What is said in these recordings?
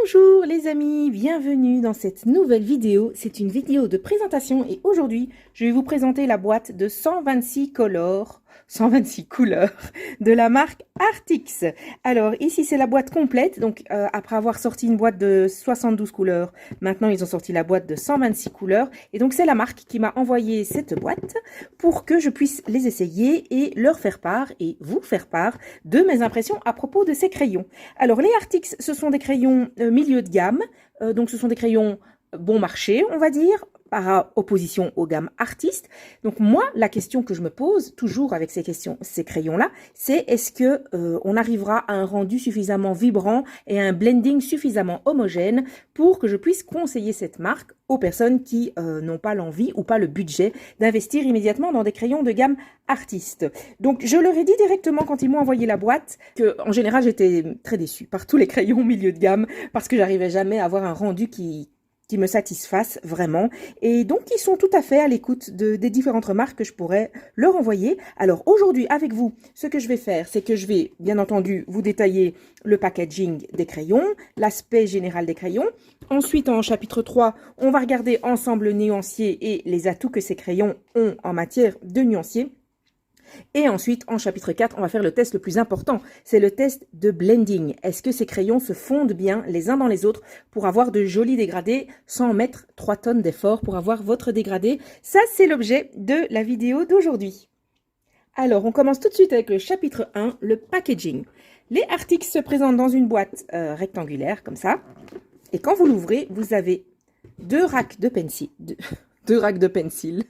Bonjour les amis, bienvenue dans cette nouvelle vidéo. C'est une vidéo de présentation et aujourd'hui, je vais vous présenter la boîte de 126 couleurs de la marque Artix. Alors ici, c'est la boîte complète. Donc après avoir sorti une boîte de 72 couleurs, maintenant ils ont sorti la boîte de 126 couleurs. Et donc c'est la marque qui m'a envoyé cette boîte pour que je puisse les essayer et leur faire part et vous faire part de mes impressions à propos de ces crayons. Alors les Artix, ce sont des crayons milieu de gamme, donc ce sont des crayons bon marché, on va dire, par opposition aux gammes artistes. Donc moi, la question que je me pose toujours avec ces crayons-là, c'est est-ce que on arrivera à un rendu suffisamment vibrant et à un blending suffisamment homogène pour que je puisse conseiller cette marque aux personnes qui n'ont pas l'envie ou pas le budget d'investir immédiatement dans des crayons de gamme artiste. Donc je leur ai dit directement quand ils m'ont envoyé la boîte que en général j'étais très déçue par tous les crayons milieu de gamme parce que j'arrivais jamais à avoir un rendu qui me satisfassent vraiment. Et donc, ils sont tout à fait à l'écoute des différentes remarques que je pourrais leur envoyer. Alors, aujourd'hui, avec vous, ce que je vais faire, c'est que je vais, bien entendu, vous détailler le packaging des crayons, l'aspect général des crayons. Ensuite, en chapitre 3, on va regarder ensemble le nuancier et les atouts que ces crayons ont en matière de nuancier. Et ensuite, en chapitre 4, on va faire le test le plus important. C'est le test de blending. Est-ce que ces crayons se fondent bien les uns dans les autres pour avoir de jolis dégradés sans mettre 3 tonnes d'efforts pour avoir votre dégradé? Ça, c'est l'objet de la vidéo d'aujourd'hui. Alors, on commence tout de suite avec le chapitre 1, le packaging. Les Artix se présentent dans une boîte rectangulaire, comme ça. Et quand vous l'ouvrez, vous avez deux racks de pencil. Deux racks de pencil.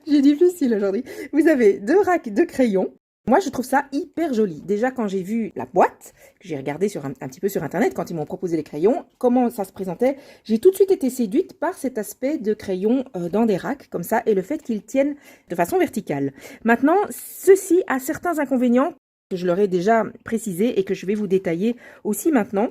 J'ai difficile aujourd'hui. Vous avez deux racks de crayons. Moi, je trouve ça hyper joli. Déjà, quand j'ai vu la boîte, que j'ai regardé un petit peu sur Internet, quand ils m'ont proposé les crayons, comment ça se présentait, j'ai tout de suite été séduite par cet aspect de crayon dans des racks, comme ça, et le fait qu'ils tiennent de façon verticale. Maintenant, ceci a certains inconvénients que je leur ai déjà précisés et que je vais vous détailler aussi maintenant.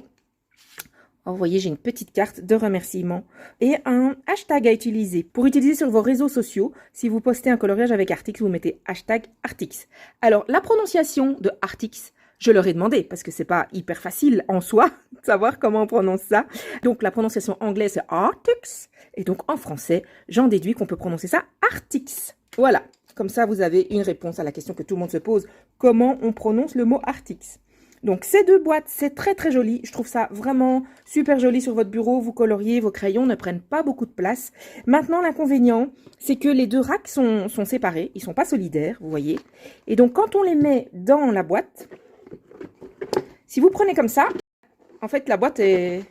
Vous voyez, j'ai une petite carte de remerciement et un hashtag à utiliser. Pour utiliser sur vos réseaux sociaux, si vous postez un coloriage avec Artix, vous mettez hashtag Artix. Alors, la prononciation de Artix, je leur ai demandé, parce que c'est pas hyper facile en soi de savoir comment on prononce ça. Donc, la prononciation anglaise, c'est Artix. Et donc, en français, j'en déduis qu'on peut prononcer ça Artix. Voilà. Comme ça, vous avez une réponse à la question que tout le monde se pose. Comment on prononce le mot Artix? Donc, ces deux boîtes, c'est très très joli. Je trouve ça vraiment super joli sur votre bureau. Vous coloriez, vos crayons ne prennent pas beaucoup de place. Maintenant, l'inconvénient, c'est que les deux racks sont séparés. Ils sont pas solidaires, vous voyez. Et donc, quand on les met dans la boîte, si vous prenez comme ça, en fait, la boîte, elle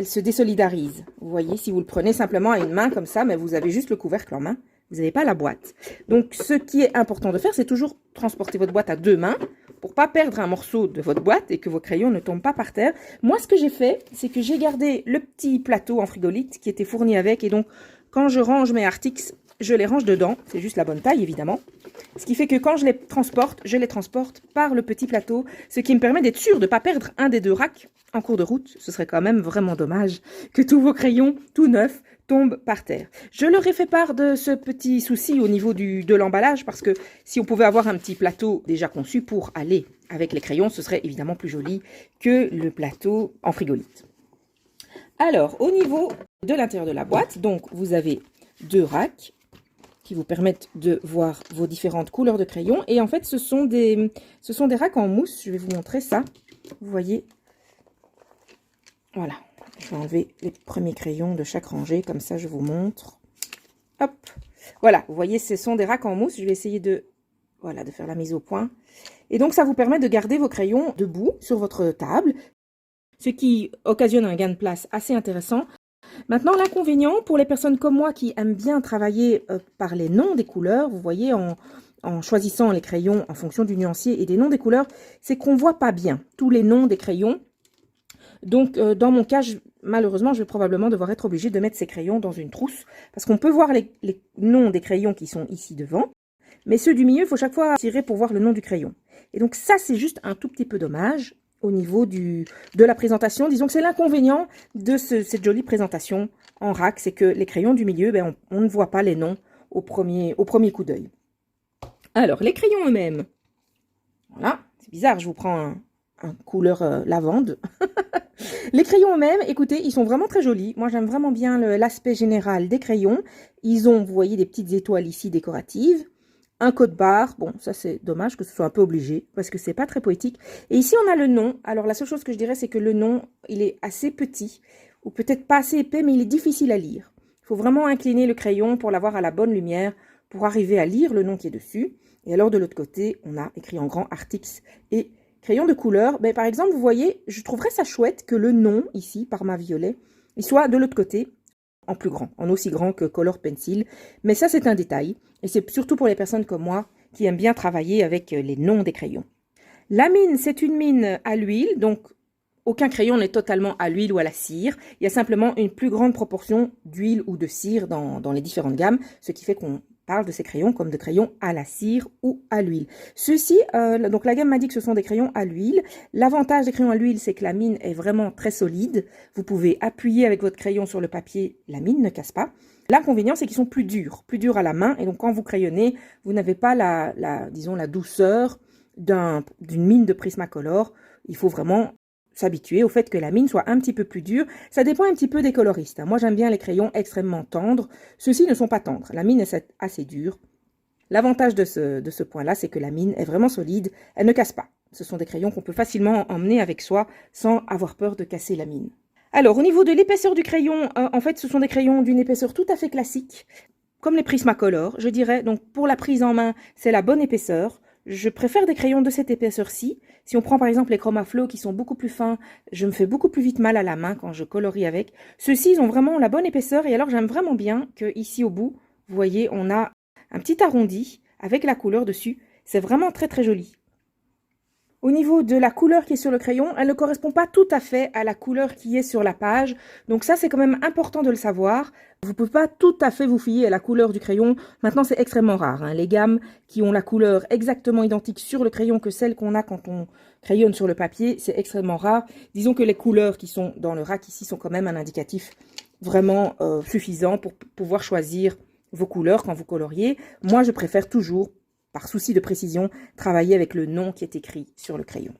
se désolidarise. Vous voyez, si vous le prenez simplement à une main comme ça, mais vous avez juste le couvercle en main. Vous n'avez pas la boîte. Donc, ce qui est important de faire, c'est toujours transporter votre boîte à deux mains pour pas perdre un morceau de votre boîte et que vos crayons ne tombent pas par terre. Moi, ce que j'ai fait, c'est que j'ai gardé le petit plateau en frigolite qui était fourni avec. Et donc, quand je range mes Artix, je les range dedans. C'est juste la bonne taille, évidemment. Ce qui fait que quand je les transporte par le petit plateau, ce qui me permet d'être sûr de ne pas perdre un des deux racks en cours de route. Ce serait quand même vraiment dommage que tous vos crayons, tout neufs, tombent par terre. Je leur ai fait part de ce petit souci au niveau de l'emballage parce que si on pouvait avoir un petit plateau déjà conçu pour aller avec les crayons, ce serait évidemment plus joli que le plateau en frigolite. Alors, au niveau de l'intérieur de la boîte, donc vous avez deux racks qui vous permettent de voir vos différentes couleurs de crayons. Et en fait, ce sont des racks en mousse. Je vais vous montrer ça. Vous voyez. Voilà. Je vais enlever les premiers crayons de chaque rangée. Comme ça, je vous montre. Hop. Voilà. Vous voyez, ce sont des racks en mousse. Je vais essayer de faire la mise au point. Et donc, ça vous permet de garder vos crayons debout sur votre table. Ce qui occasionne un gain de place assez intéressant. Maintenant, l'inconvénient pour les personnes comme moi qui aiment bien travailler par les noms des couleurs, vous voyez, en choisissant les crayons en fonction du nuancier et des noms des couleurs, c'est qu'on ne voit pas bien tous les noms des crayons. Donc, dans mon cas, malheureusement, je vais probablement devoir être obligée de mettre ces crayons dans une trousse parce qu'on peut voir les noms des crayons qui sont ici devant, mais ceux du milieu, il faut chaque fois tirer pour voir le nom du crayon. Et donc ça, c'est juste un tout petit peu dommage au niveau de la présentation. Disons que c'est l'inconvénient de cette jolie présentation en rack, c'est que les crayons du milieu, ben, on ne voit pas les noms au premier coup d'œil. Alors, les crayons eux-mêmes. Voilà, c'est bizarre, je vous prends un couleur lavande. Les crayons eux-mêmes, écoutez, ils sont vraiment très jolis. Moi, j'aime vraiment bien l'aspect général des crayons. Ils ont, vous voyez, des petites étoiles ici décoratives. Un code-barre, bon, ça c'est dommage que ce soit un peu obligé, parce que c'est pas très poétique. Et ici, on a le nom. Alors, la seule chose que je dirais, c'est que le nom, il est assez petit, ou peut-être pas assez épais, mais il est difficile à lire. Il faut vraiment incliner le crayon pour l'avoir à la bonne lumière, pour arriver à lire le nom qui est dessus. Et alors, de l'autre côté, on a écrit en grand Artix et crayon de couleur. Ben, par exemple, vous voyez, je trouverais ça chouette que le nom, ici, Parma Violet, il soit de l'autre côté, en plus grand, en aussi grand que Color Pencil. Mais ça, c'est un détail. Et c'est surtout pour les personnes comme moi qui aiment bien travailler avec les noms des crayons. La mine, c'est une mine à l'huile. Donc, aucun crayon n'est totalement à l'huile ou à la cire. Il y a simplement une plus grande proportion d'huile ou de cire dans les différentes gammes. Ce qui fait qu'on parle de ces crayons comme de crayons à la cire ou à l'huile. Ceux-ci, donc la gamme m'a dit que ce sont des crayons à l'huile. L'avantage des crayons à l'huile, c'est que la mine est vraiment très solide. Vous pouvez appuyer avec votre crayon sur le papier, la mine ne casse pas. L'inconvénient, c'est qu'ils sont plus durs à la main. Et donc, quand vous crayonnez, vous n'avez pas disons, la douceur d'une mine de Prismacolor. Il faut vraiment s'habituer au fait que la mine soit un petit peu plus dure. Ça dépend un petit peu des coloristes. Moi, j'aime bien les crayons extrêmement tendres. Ceux-ci ne sont pas tendres. La mine est assez dure. L'avantage de ce point-là, c'est que la mine est vraiment solide. Elle ne casse pas. Ce sont des crayons qu'on peut facilement emmener avec soi sans avoir peur de casser la mine. Alors, au niveau de l'épaisseur du crayon, en fait, ce sont des crayons d'une épaisseur tout à fait classique, comme les Prismacolor, je dirais. Donc, pour la prise en main, c'est la bonne épaisseur. Je préfère des crayons de cette épaisseur-ci. Si on prend par exemple les Chromaflow qui sont beaucoup plus fins, je me fais beaucoup plus vite mal à la main quand je colorie avec. Ceux-ci, ils ont vraiment la bonne épaisseur et alors j'aime vraiment bien que ici au bout, vous voyez, on a un petit arrondi avec la couleur dessus. C'est vraiment très très joli. Au niveau de la couleur qui est sur le crayon, elle ne correspond pas tout à fait à la couleur qui est sur la page. Donc ça, c'est quand même important de le savoir. Vous ne pouvez pas tout à fait vous fier à la couleur du crayon. Maintenant, c'est extrêmement rare, hein. Les gammes qui ont la couleur exactement identique sur le crayon que celle qu'on a quand on crayonne sur le papier, c'est extrêmement rare. Disons que les couleurs qui sont dans le rack ici sont quand même un indicatif vraiment suffisant pour pouvoir choisir vos couleurs quand vous coloriez. Moi, je préfère toujours, par souci de précision, travailler avec le nom qui est écrit sur le crayon.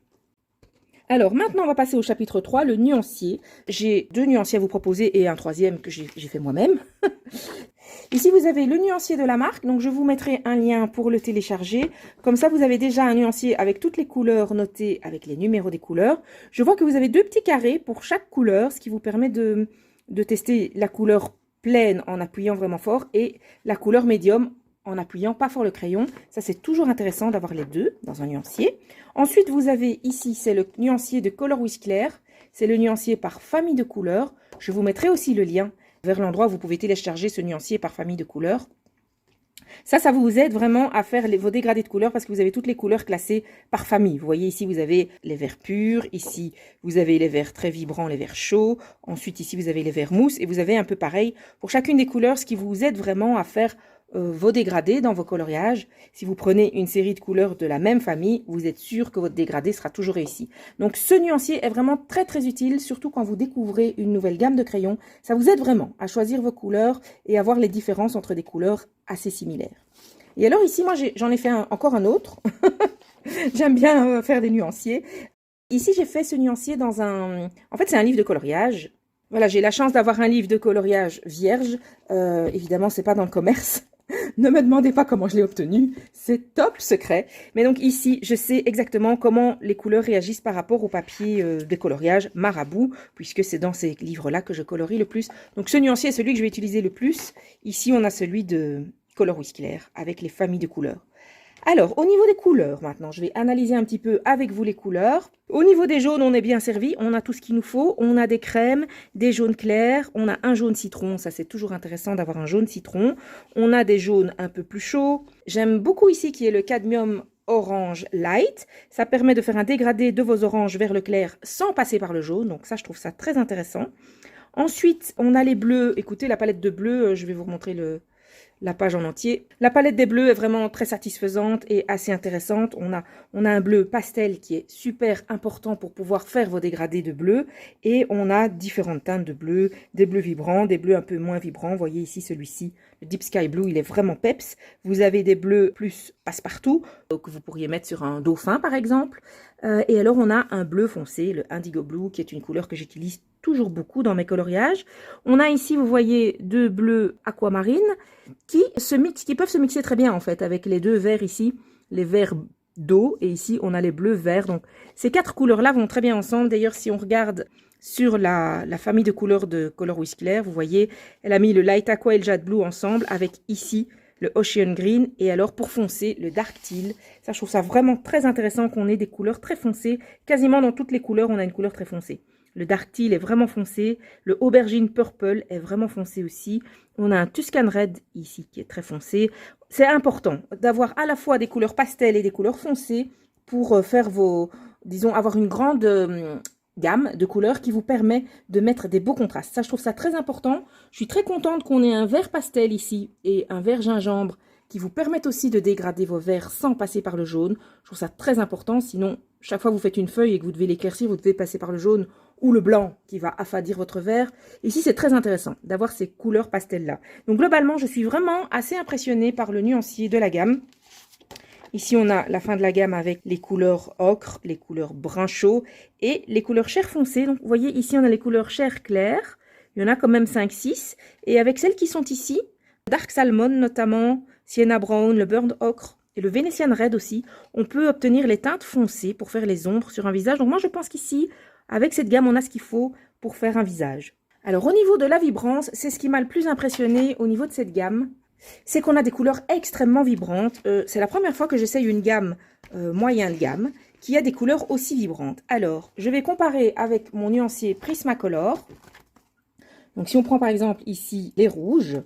Alors, maintenant, on va passer au chapitre 3, le nuancier. J'ai 2 nuanciers à vous proposer et un troisième que j'ai fait moi-même. Ici, vous avez le nuancier de la marque. Donc, je vous mettrai un lien pour le télécharger. Comme ça, vous avez déjà un nuancier avec toutes les couleurs notées avec les numéros des couleurs. Je vois que vous avez 2 petits carrés pour chaque couleur, ce qui vous permet de tester la couleur pleine en appuyant vraiment fort et la couleur médium en appuyant pas fort le crayon. Ça, c'est toujours intéressant d'avoir les deux dans un nuancier. Ensuite, vous avez ici, c'est le nuancier de Color with Clair. C'est le nuancier par famille de couleurs. Je vous mettrai aussi le lien vers l'endroit où vous pouvez télécharger ce nuancier par famille de couleurs. Ça vous aide vraiment à faire vos dégradés de couleurs parce que vous avez toutes les couleurs classées par famille. Vous voyez ici, vous avez les verts purs. Ici, vous avez les verts très vibrants, les verts chauds. Ensuite, ici, vous avez les verts mousse. Et vous avez un peu pareil pour chacune des couleurs, ce qui vous aide vraiment à faire vos dégradés dans vos coloriages. Si vous prenez une série de couleurs de la même famille, vous êtes sûr que votre dégradé sera toujours réussi. Donc ce nuancier est vraiment très très utile, surtout quand vous découvrez une nouvelle gamme de crayons. Ça vous aide vraiment à choisir vos couleurs et à voir les différences entre des couleurs assez similaires. Et alors ici, moi j'en ai fait encore un autre. J'aime bien faire des nuanciers. Ici, j'ai fait ce nuancier dans un... En fait, c'est un livre de coloriage. Voilà, j'ai la chance d'avoir un livre de coloriage vierge. Évidemment, c'est pas dans le commerce. Ne me demandez pas comment je l'ai obtenu, c'est top secret. Mais donc ici, je sais exactement comment les couleurs réagissent par rapport au papier de coloriage Marabout, puisque c'est dans ces livres-là que je colorie le plus. Donc ce nuancier est celui que je vais utiliser le plus. Ici, on a celui de Color with Clair, avec les familles de couleurs. Alors, au niveau des couleurs, maintenant, je vais analyser un petit peu avec vous les couleurs. Au niveau des jaunes, on est bien servi. On a tout ce qu'il nous faut. On a des crèmes, des jaunes clairs. On a un jaune citron. Ça, c'est toujours intéressant d'avoir un jaune citron. On a des jaunes un peu plus chauds. J'aime beaucoup ici qui est le cadmium orange light. Ça permet de faire un dégradé de vos oranges vers le clair sans passer par le jaune. Donc ça, je trouve ça très intéressant. Ensuite, on a les bleus. Écoutez, la palette de bleus, je vais vous remontrer la page en entier. La palette des bleus est vraiment très satisfaisante et assez intéressante. On a un bleu pastel qui est super important pour pouvoir faire vos dégradés de bleu. Et on a différentes teintes de bleu, des bleus vibrants, des bleus un peu moins vibrants. Vous voyez ici celui-ci, le Deep Sky Blue, il est vraiment peps. Vous avez des bleus plus passe-partout, que vous pourriez mettre sur un dauphin par exemple. Et alors on a un bleu foncé, le Indigo Blue, qui est une couleur que j'utilise toujours beaucoup dans mes coloriages. On a ici, vous voyez, deux bleus aquamarine qui peuvent se mixer très bien en fait avec les deux verts ici, les verts d'eau, et ici on a les bleus verts. Donc ces quatre couleurs là vont très bien ensemble. D'ailleurs, si on regarde sur la famille de couleurs de Color With Claire, vous voyez, elle a mis le Light Aqua et le Jade Blue ensemble avec ici le Ocean Green, et alors pour foncer, le Dark Teal. Ça, je trouve ça vraiment très intéressant qu'on ait des couleurs très foncées. Quasiment dans toutes les couleurs, on a une couleur très foncée. Le Dark Teal est vraiment foncé. Le Aubergine Purple est vraiment foncé aussi. On a un Tuscan Red ici qui est très foncé. C'est important d'avoir à la fois des couleurs pastel et des couleurs foncées pour faire disons, avoir une grande gamme de couleurs qui vous permet de mettre des beaux contrastes. Ça, je trouve ça très important. Je suis très contente qu'on ait un vert pastel ici et un vert gingembre qui vous permettent aussi de dégrader vos verts sans passer par le jaune. Je trouve ça très important, sinon, chaque fois que vous faites une feuille et que vous devez l'éclaircir, vous devez passer par le jaune ou le blanc qui va affadir votre vert. Ici, c'est très intéressant d'avoir ces couleurs pastel-là. Donc, globalement, je suis vraiment assez impressionnée par le nuancier de la gamme. Ici, on a la fin de la gamme avec les couleurs ocre, les couleurs brun chaud et les couleurs chair foncé. Donc, vous voyez, ici, on a les couleurs chair clair. Il y en a quand même 5-6. Et avec celles qui sont ici, Dark Salmon notamment, Sienna Brown, le Burnt Ocre et le Venetian Red aussi, on peut obtenir les teintes foncées pour faire les ombres sur un visage. Donc, moi, je pense qu'ici, avec cette gamme, on a ce qu'il faut pour faire un visage. Alors, au niveau de la vibrance, c'est ce qui m'a le plus impressionné au niveau de cette gamme. C'est qu'on a des couleurs extrêmement vibrantes. C'est la première fois que j'essaye une gamme moyen de gamme qui a des couleurs aussi vibrantes. Alors, je vais comparer avec mon nuancier Prismacolor. Donc, si on prend par exemple ici les rouges,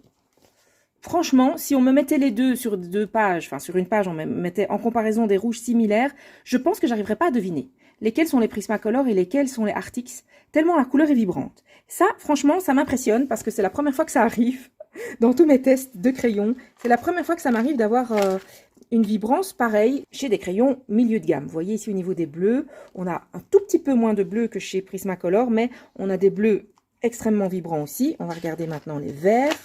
franchement, si on me mettait les deux sur deux pages, enfin sur une page, on me mettait en comparaison des rouges similaires, je pense que j'arriverais pas à deviner lesquels sont les Prismacolor et lesquels sont les Arctics, tellement la couleur est vibrante. Ça, franchement, ça m'impressionne parce que c'est la première fois que ça arrive dans tous mes tests de crayons. C'est la première fois que ça m'arrive d'avoir une vibrance pareille chez des crayons milieu de gamme. Vous voyez ici au niveau des bleus, on a un tout petit peu moins de bleu que chez Prismacolor, mais on a des bleus extrêmement vibrants aussi. On va regarder maintenant les verts.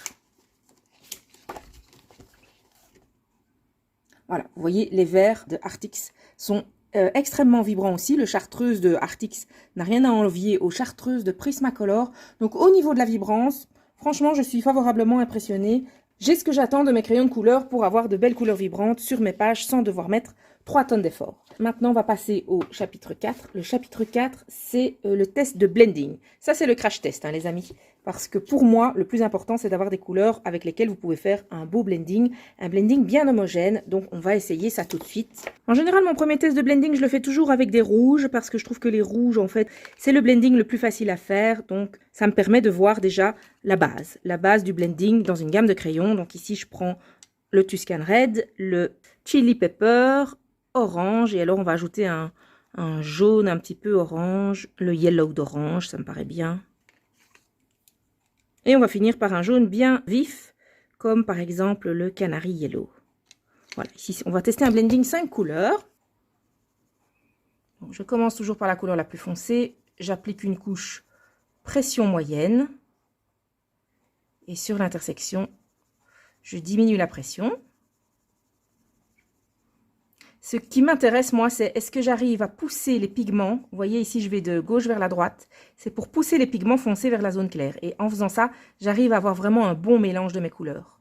Voilà, vous voyez, les verts de Arctics sont extrêmement vibrants aussi. Le chartreuse de Arctics n'a rien à envier aux chartreuses de Prismacolor. Donc au niveau de la vibrance, franchement, je suis favorablement impressionnée. J'ai ce que j'attends de mes crayons de couleur pour avoir de belles couleurs vibrantes sur mes pages sans devoir mettre 3 tonnes d'efforts. Maintenant, on va passer au chapitre 4. Le chapitre 4, c'est le test de blending. Ça, c'est le crash test, hein, les amis. Parce que pour moi, le plus important, c'est d'avoir des couleurs avec lesquelles vous pouvez faire un beau blending. Un blending bien homogène. Donc, on va essayer ça tout de suite. En général, mon premier test de blending, je le fais toujours avec des rouges. Parce que je trouve que les rouges, en fait, c'est le blending le plus facile à faire. Donc, ça me permet de voir déjà la base du blending dans une gamme de crayons. Donc, ici, je prends le Tuscan Red, le Chili Pepper, orange, et alors on va ajouter un jaune un petit peu orange, le yellow d'orange, ça me paraît bien. Et on va finir par un jaune bien vif, comme par exemple le Canary Yellow. Voilà, ici on va tester un blending 5 couleurs. Donc, je commence toujours par la couleur la plus foncée, j'applique une couche pression moyenne, et sur l'intersection, je diminue la pression. Ce qui m'intéresse, moi, c'est est-ce que j'arrive à pousser les pigments. Vous voyez, ici, je vais de gauche vers la droite. C'est pour pousser les pigments foncés vers la zone claire. Et en faisant ça, j'arrive à avoir vraiment un bon mélange de mes couleurs.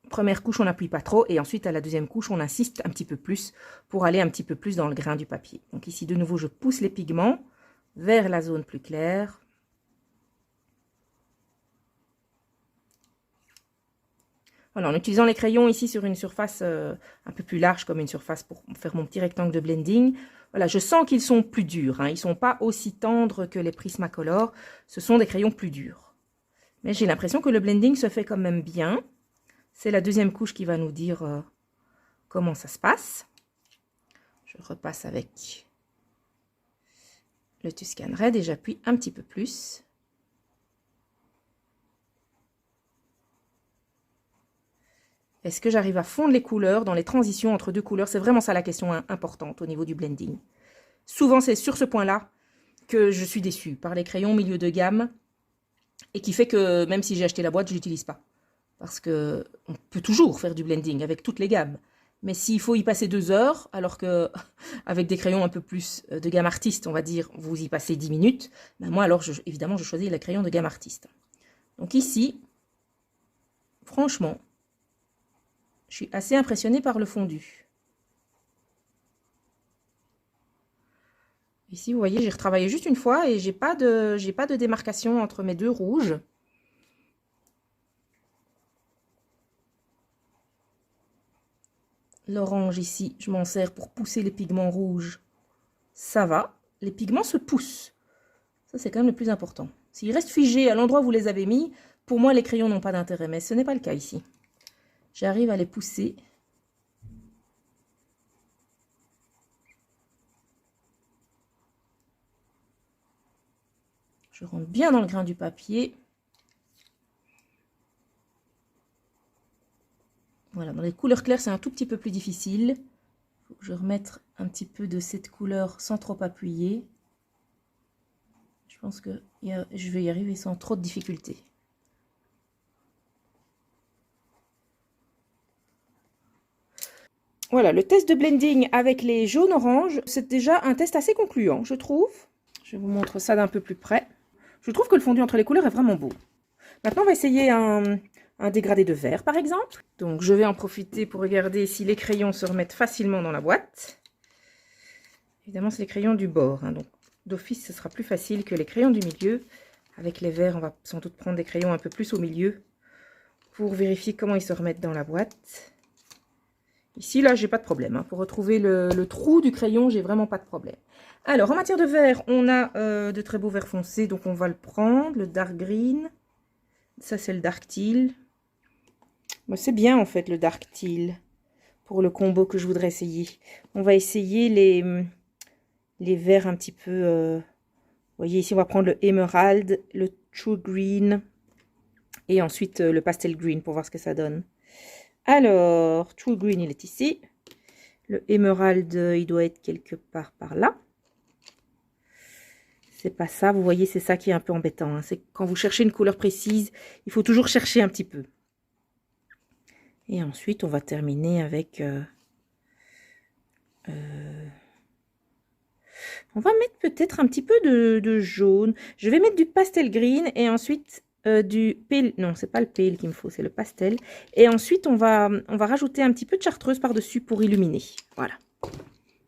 Première couche, on n'appuie pas trop. Et ensuite, à la deuxième couche, on insiste un petit peu plus pour aller un petit peu plus dans le grain du papier. Donc ici, de nouveau, je pousse les pigments vers la zone plus claire. Voilà, en utilisant les crayons ici sur une surface un peu plus large, comme une surface pour faire mon petit rectangle de blending. Voilà, je sens qu'ils sont plus durs, hein. Ils ne sont pas aussi tendres que les Prismacolor. Ce sont des crayons plus durs. Mais j'ai l'impression que le blending se fait quand même bien. C'est la deuxième couche qui va nous dire comment ça se passe. Je repasse avec le Tuscan Red et j'appuie un petit peu plus. Est-ce que j'arrive à fondre les couleurs dans les transitions entre deux couleurs? C'est vraiment ça la question importante au niveau du blending. Souvent, c'est sur ce point-là que je suis déçue par les crayons milieu de gamme et qui fait que même si j'ai acheté la boîte, je ne l'utilise pas. Parce qu'on peut toujours faire du blending avec toutes les gammes. Mais s'il faut y passer 2 heures, alors que avec des crayons un peu plus de gamme artiste, on va dire, vous y passez 10 minutes, ben moi alors évidemment je choisis les crayons de gamme artiste. Donc ici, franchement, je suis assez impressionnée par le fondu. Ici, vous voyez, j'ai retravaillé juste une fois et j'ai pas de démarcation entre mes deux rouges. L'orange ici, je m'en sers pour pousser les pigments rouges. Ça va, les pigments se poussent. Ça, c'est quand même le plus important. S'ils restent figés à l'endroit où vous les avez mis, pour moi, les crayons n'ont pas d'intérêt, mais ce n'est pas le cas ici. J'arrive à les pousser. Je rentre bien dans le grain du papier. Voilà, dans les couleurs claires, c'est un tout petit peu plus difficile. Faut que je remette un petit peu de cette couleur sans trop appuyer. Je pense que je vais y arriver sans trop de difficulté. Voilà, le test de blending avec les jaunes-oranges, c'est déjà un test assez concluant, je trouve. Je vous montre ça d'un peu plus près. Je trouve que le fondu entre les couleurs est vraiment beau. Maintenant, on va essayer un dégradé de vert, par exemple. Donc, je vais en profiter pour regarder si les crayons se remettent facilement dans la boîte. Évidemment, c'est les crayons du bord, hein, donc d'office, ce sera plus facile que les crayons du milieu. Avec les verts, on va sans doute prendre des crayons un peu plus au milieu pour vérifier comment ils se remettent dans la boîte. Ici, là, j'ai pas de problème. Hein. Pour retrouver le trou du crayon, j'ai vraiment pas de problème. Alors, en matière de vert, on a de très beaux verts foncés, donc on va le prendre, le dark green. Ça, c'est le dark teal. Bon, c'est bien, en fait, le dark teal pour le combo que je voudrais essayer. On va essayer les verts un petit peu... vous voyez, ici, on va prendre le emerald, le true green et ensuite le pastel green pour voir ce que ça donne. Alors, true green, il est ici. Le emerald, il doit être quelque part par là. C'est pas ça, vous voyez, c'est ça qui est un peu embêtant. Hein. C'est quand vous cherchez une couleur précise, il faut toujours chercher un petit peu. Et ensuite, on va terminer avec... on va mettre peut-être un petit peu de jaune. Je vais mettre du pastel green et ensuite du pale. Non, c'est pas le pale qu'il me faut, c'est le pastel. Et ensuite, on va rajouter un petit peu de chartreuse par-dessus pour illuminer. Voilà.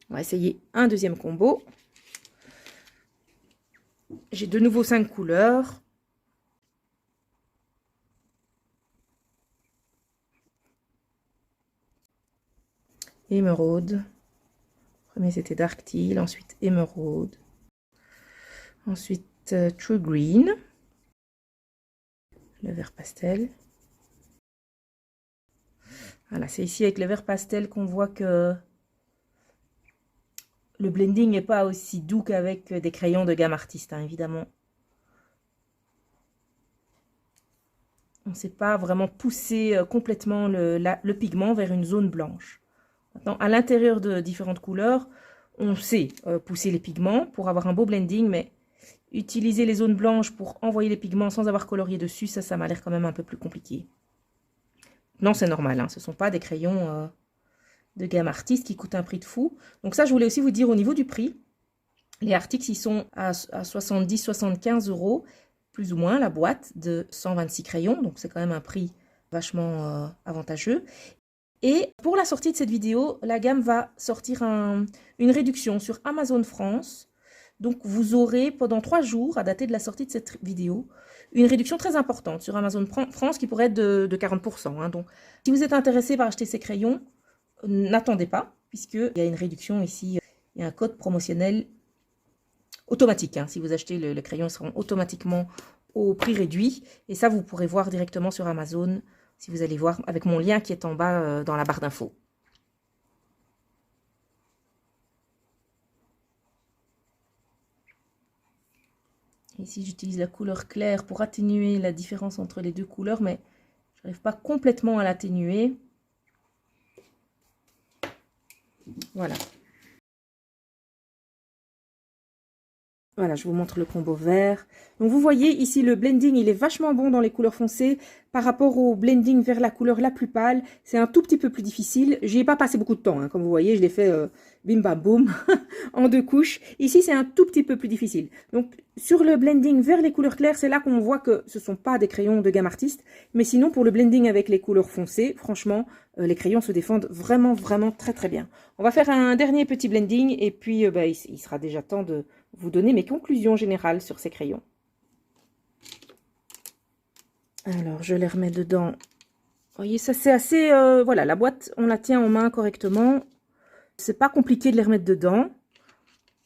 On va essayer un deuxième combo. J'ai de nouveau 5 couleurs. Émeraude. Premier c'était dark teal, ensuite émeraude. Ensuite true green. Le vert pastel. Voilà, c'est ici avec le vert pastel qu'on voit que le blending n'est pas aussi doux qu'avec des crayons de gamme artiste, hein, évidemment. On ne sait pas vraiment pousser complètement le pigment vers une zone blanche. Maintenant, à l'intérieur de différentes couleurs, on sait pousser les pigments pour avoir un beau blending, mais utiliser les zones blanches pour envoyer les pigments sans avoir colorié dessus, ça m'a l'air quand même un peu plus compliqué. Non, c'est normal, hein, ce ne sont pas des crayons de gamme artiste qui coûtent un prix de fou. Donc ça, je voulais aussi vous dire au niveau du prix. Les Arctics, ils sont à 70-75 €, plus ou moins, la boîte de 126 crayons. Donc c'est quand même un prix vachement avantageux. Et pour la sortie de cette vidéo, la gamme va sortir une réduction sur Amazon France. Donc vous aurez pendant 3 jours, à dater de la sortie de cette vidéo, une réduction très importante sur Amazon France qui pourrait être de 40%. Hein. Donc si vous êtes intéressé par acheter ces crayons, n'attendez pas, puisqu'il y a une réduction ici. Il y a un code promotionnel automatique. Hein. Si vous achetez le crayon, ils seront automatiquement au prix réduit. Et ça, vous pourrez voir directement sur Amazon, si vous allez voir, avec mon lien qui est en bas dans la barre d'infos. Ici, j'utilise la couleur claire pour atténuer la différence entre les deux couleurs, mais je n'arrive pas complètement à l'atténuer. Voilà. Voilà, je vous montre le combo vert. Donc vous voyez ici le blending, il est vachement bon dans les couleurs foncées par rapport au blending vers la couleur la plus pâle. C'est un tout petit peu plus difficile. J'y ai pas passé beaucoup de temps, hein. Comme vous voyez, je l'ai fait bim bam boum en 2 couches. Ici, c'est un tout petit peu plus difficile. Donc sur le blending vers les couleurs claires, c'est là qu'on voit que ce sont pas des crayons de gamme artiste. Mais sinon, pour le blending avec les couleurs foncées, franchement, les crayons se défendent vraiment, vraiment très très bien. On va faire un dernier petit blending et puis il sera déjà temps de vous donner mes conclusions générales sur ces crayons. Alors, je les remets dedans. Vous voyez, ça c'est assez... voilà, la boîte, on la tient en main correctement. C'est pas compliqué de les remettre dedans.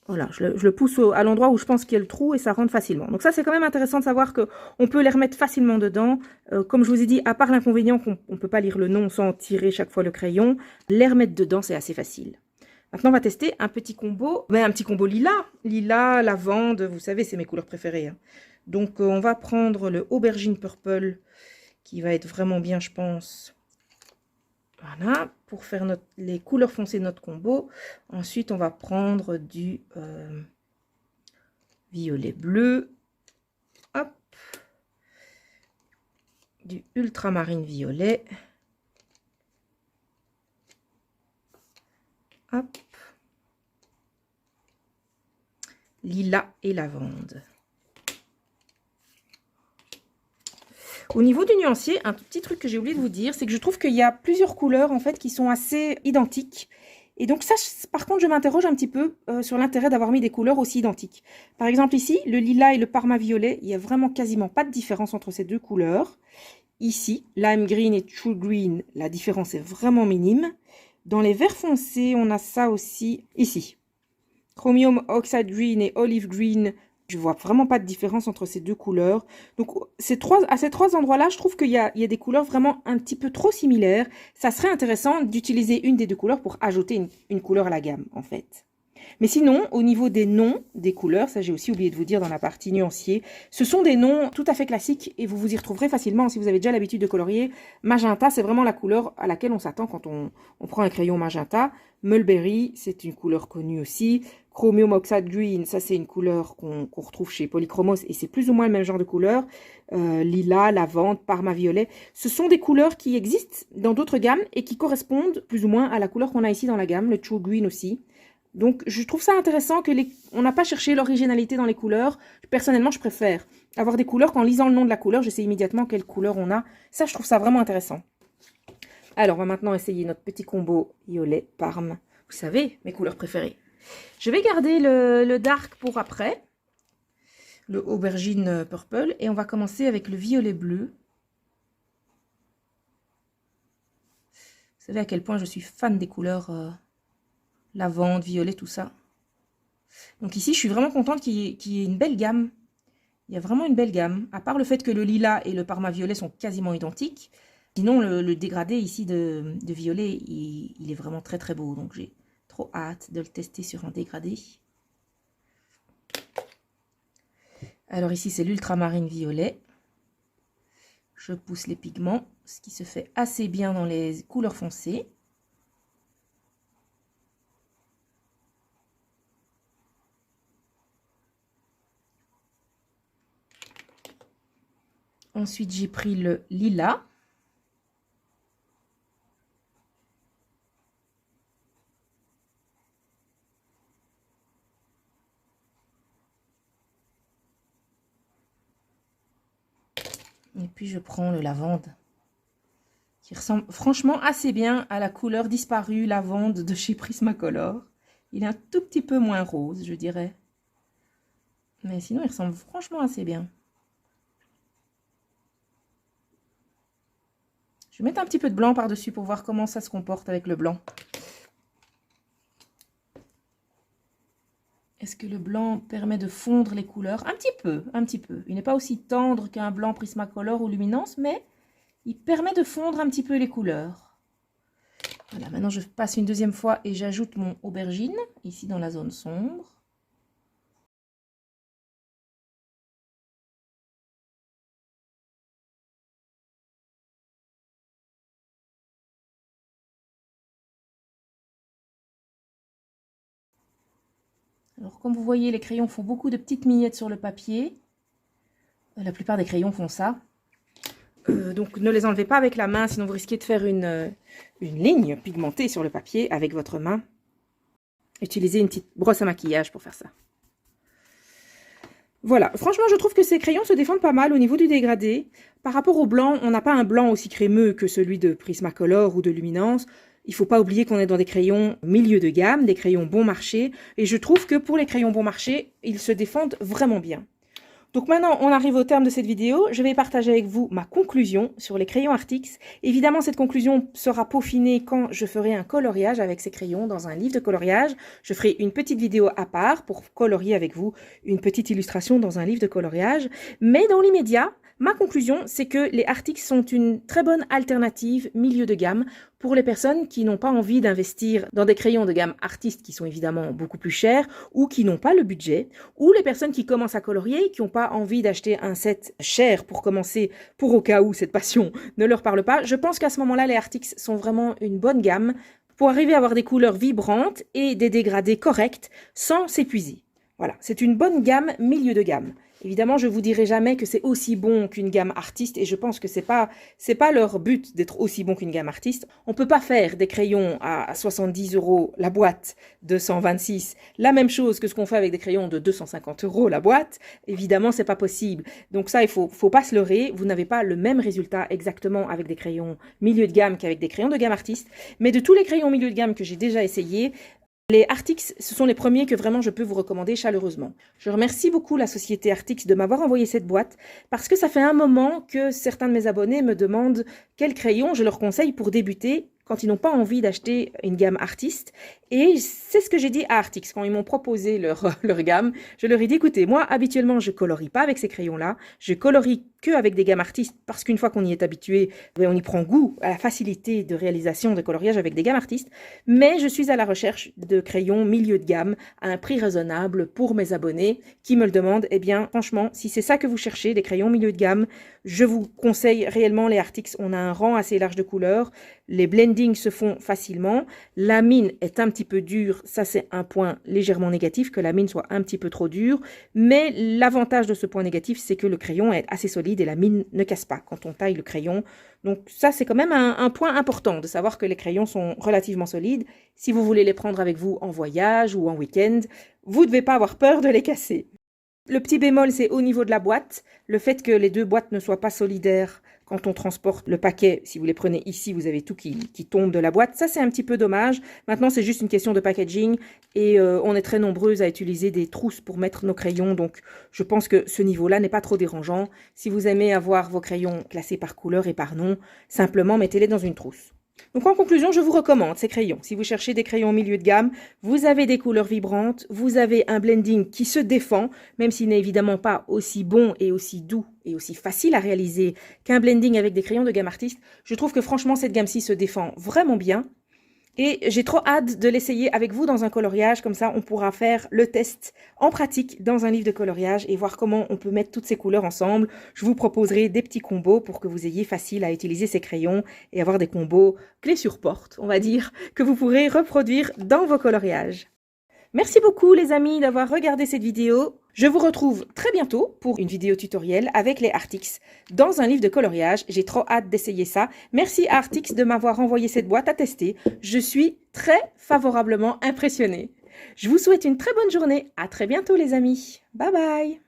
Voilà, je le pousse à l'endroit où je pense qu'il y a le trou et ça rentre facilement. Donc ça, c'est quand même intéressant de savoir qu'on peut les remettre facilement dedans. Comme je vous ai dit, à part l'inconvénient qu'on ne peut pas lire le nom sans tirer chaque fois le crayon, les remettre dedans, c'est assez facile. Maintenant, on va tester un petit combo, un petit combo lilas. Lilas, lavande, vous savez, c'est mes couleurs préférées, hein. Donc, on va prendre le aubergine purple, qui va être vraiment bien, je pense. Voilà, pour faire les couleurs foncées de notre combo. Ensuite, on va prendre du violet bleu. Hop. Du ultramarine violet. Hop. Lilas et lavande. Au niveau du nuancier, un petit truc que j'ai oublié de vous dire, c'est que je trouve qu'il y a plusieurs couleurs en fait qui sont assez identiques. Et donc ça, par contre, je m'interroge un petit peu sur l'intérêt d'avoir mis des couleurs aussi identiques. Par exemple ici, le lilas et le parma violet, il y a vraiment quasiment pas de différence entre ces deux couleurs. Ici, lime green et true green, la différence est vraiment minime. Dans les verts foncés, on a ça aussi ici. Chromium oxide green et olive green, je vois vraiment pas de différence entre ces deux couleurs. Donc à ces trois endroits-là, je trouve qu'il y a des couleurs vraiment un petit peu trop similaires. Ça serait intéressant d'utiliser une des deux couleurs pour ajouter une couleur à la gamme, en fait. Mais sinon, au niveau des noms des couleurs, ça j'ai aussi oublié de vous dire dans la partie nuancier, ce sont des noms tout à fait classiques et vous vous y retrouverez facilement si vous avez déjà l'habitude de colorier. Magenta, c'est vraiment la couleur à laquelle on s'attend quand on prend un crayon magenta. Mulberry, c'est une couleur connue aussi. Chromium Oxide Green, ça c'est une couleur qu'on retrouve chez Polychromos et c'est plus ou moins le même genre de couleur. Lilas, lavande, parma violet, ce sont des couleurs qui existent dans d'autres gammes et qui correspondent plus ou moins à la couleur qu'on a ici dans la gamme, le True Green aussi. Donc, je trouve ça intéressant on n'a pas cherché l'originalité dans les couleurs. Personnellement, je préfère avoir des couleurs qu'en lisant le nom de la couleur, je sais immédiatement quelle couleur on a. Ça, je trouve ça vraiment intéressant. Alors, on va maintenant essayer notre petit combo violet parme. Vous savez, mes couleurs préférées. Je vais garder le dark pour après, le aubergine purple, et on va commencer avec le violet bleu. Vous savez à quel point je suis fan des couleurs lavande, violet, tout ça. Donc ici, je suis vraiment contente qu'il y ait une belle gamme. Il y a vraiment une belle gamme, à part le fait que le lilas et le parma violet sont quasiment identiques. Sinon, le dégradé ici de violet, il est vraiment très très beau. Donc j'ai trop hâte de le tester sur un dégradé. Alors ici, c'est l'ultramarine violet. Je pousse les pigments, ce qui se fait assez bien dans les couleurs foncées. Ensuite, j'ai pris le lilas. Et puis, je prends le lavande, qui ressemble franchement assez bien à la couleur disparue lavande de chez Prismacolor. Il est un tout petit peu moins rose, je dirais. Mais sinon, il ressemble franchement assez bien. Je vais mettre un petit peu de blanc par-dessus pour voir comment ça se comporte avec le blanc. Est-ce que le blanc permet de fondre les couleurs? Un petit peu, un petit peu. Il n'est pas aussi tendre qu'un blanc Prismacolor ou Luminance, mais il permet de fondre un petit peu les couleurs. Voilà, maintenant je passe une deuxième fois et j'ajoute mon aubergine, ici dans la zone sombre. Alors comme vous voyez, les crayons font beaucoup de petites miettes sur le papier. La plupart des crayons font ça. Donc ne les enlevez pas avec la main, sinon vous risquez de faire une ligne pigmentée sur le papier avec votre main. Utilisez une petite brosse à maquillage pour faire ça. Voilà, franchement je trouve que ces crayons se défendent pas mal au niveau du dégradé. Par rapport au blanc, on n'a pas un blanc aussi crémeux que celui de Prismacolor ou de Luminance. Il ne faut pas oublier qu'on est dans des crayons milieu de gamme, des crayons bon marché. Et je trouve que pour les crayons bon marché, ils se défendent vraiment bien. Donc maintenant, on arrive au terme de cette vidéo. Je vais partager avec vous ma conclusion sur les crayons Artix. Évidemment, cette conclusion sera peaufinée quand je ferai un coloriage avec ces crayons dans un livre de coloriage. Je ferai une petite vidéo à part pour colorier avec vous une petite illustration dans un livre de coloriage. Mais dans l'immédiat, ma conclusion, c'est que les Artix sont une très bonne alternative milieu de gamme pour les personnes qui n'ont pas envie d'investir dans des crayons de gamme artiste qui sont évidemment beaucoup plus chers ou qui n'ont pas le budget, ou les personnes qui commencent à colorier, qui n'ont pas envie d'acheter un set cher pour commencer, pour au cas où cette passion ne leur parle pas. Je pense qu'à ce moment-là, les Artix sont vraiment une bonne gamme pour arriver à avoir des couleurs vibrantes et des dégradés corrects sans s'épuiser. Voilà, c'est une bonne gamme milieu de gamme. Évidemment, je vous dirai jamais que c'est aussi bon qu'une gamme artiste et je pense que c'est pas leur but d'être aussi bon qu'une gamme artiste. On peut pas faire des crayons à 70 € la boîte de 126, la même chose que ce qu'on fait avec des crayons de 250 € la boîte. Évidemment, c'est pas possible. Donc ça, il faut pas se leurrer. Vous n'avez pas le même résultat exactement avec des crayons milieu de gamme qu'avec des crayons de gamme artiste. Mais de tous les crayons milieu de gamme que j'ai déjà essayés, les Artix, ce sont les premiers que vraiment je peux vous recommander chaleureusement. Je remercie beaucoup la société Artix de m'avoir envoyé cette boîte parce que ça fait un moment que certains de mes abonnés me demandent quel crayon je leur conseille pour débuter quand ils n'ont pas envie d'acheter une gamme artiste. Et c'est ce que j'ai dit à Artix quand ils m'ont proposé leur gamme. Je leur ai dit, écoutez, moi, habituellement, je colorie pas avec ces crayons-là. Je colorie que avec des gammes artistes parce qu'une fois qu'on y est habitué, on y prend goût à la facilité de réalisation de coloriage avec des gammes artistes. Mais je suis à la recherche de crayons milieu de gamme à un prix raisonnable pour mes abonnés qui me le demandent. Eh bien, franchement, si c'est ça que vous cherchez, des crayons milieu de gamme, je vous conseille réellement les Artix. On a un rang assez large de couleurs. Les blendings se font facilement. La mine est un petit peu dure. Ça, c'est un point légèrement négatif, que la mine soit un petit peu trop dure. Mais l'avantage de ce point négatif, c'est que le crayon est assez solide et la mine ne casse pas quand on taille le crayon. Donc ça, c'est quand même un point important de savoir que les crayons sont relativement solides. Si vous voulez les prendre avec vous en voyage ou en week-end, vous ne devez pas avoir peur de les casser. Le petit bémol, c'est au niveau de la boîte. Le fait que les deux boîtes ne soient pas solidaires quand on transporte le paquet. Si vous les prenez ici, vous avez tout qui tombe de la boîte. Ça, c'est un petit peu dommage. Maintenant, c'est juste une question de packaging. Et on est très nombreuses à utiliser des trousses pour mettre nos crayons. Donc, je pense que ce niveau-là n'est pas trop dérangeant. Si vous aimez avoir vos crayons classés par couleur et par nom, simplement mettez-les dans une trousse. Donc en conclusion, je vous recommande ces crayons. Si vous cherchez des crayons milieu de gamme, vous avez des couleurs vibrantes, vous avez un blending qui se défend, même s'il n'est évidemment pas aussi bon et aussi doux et aussi facile à réaliser qu'un blending avec des crayons de gamme artiste. Je trouve que franchement, cette gamme-ci se défend vraiment bien. Et j'ai trop hâte de l'essayer avec vous dans un coloriage, comme ça on pourra faire le test en pratique dans un livre de coloriage et voir comment on peut mettre toutes ces couleurs ensemble. Je vous proposerai des petits combos pour que vous ayez facile à utiliser ces crayons et avoir des combos clés sur porte, on va dire, que vous pourrez reproduire dans vos coloriages. Merci beaucoup les amis d'avoir regardé cette vidéo. Je vous retrouve très bientôt pour une vidéo tutoriel avec les Artix dans un livre de coloriage. J'ai trop hâte d'essayer ça. Merci à Artix de m'avoir envoyé cette boîte à tester. Je suis très favorablement impressionnée. Je vous souhaite une très bonne journée. À très bientôt les amis. Bye bye.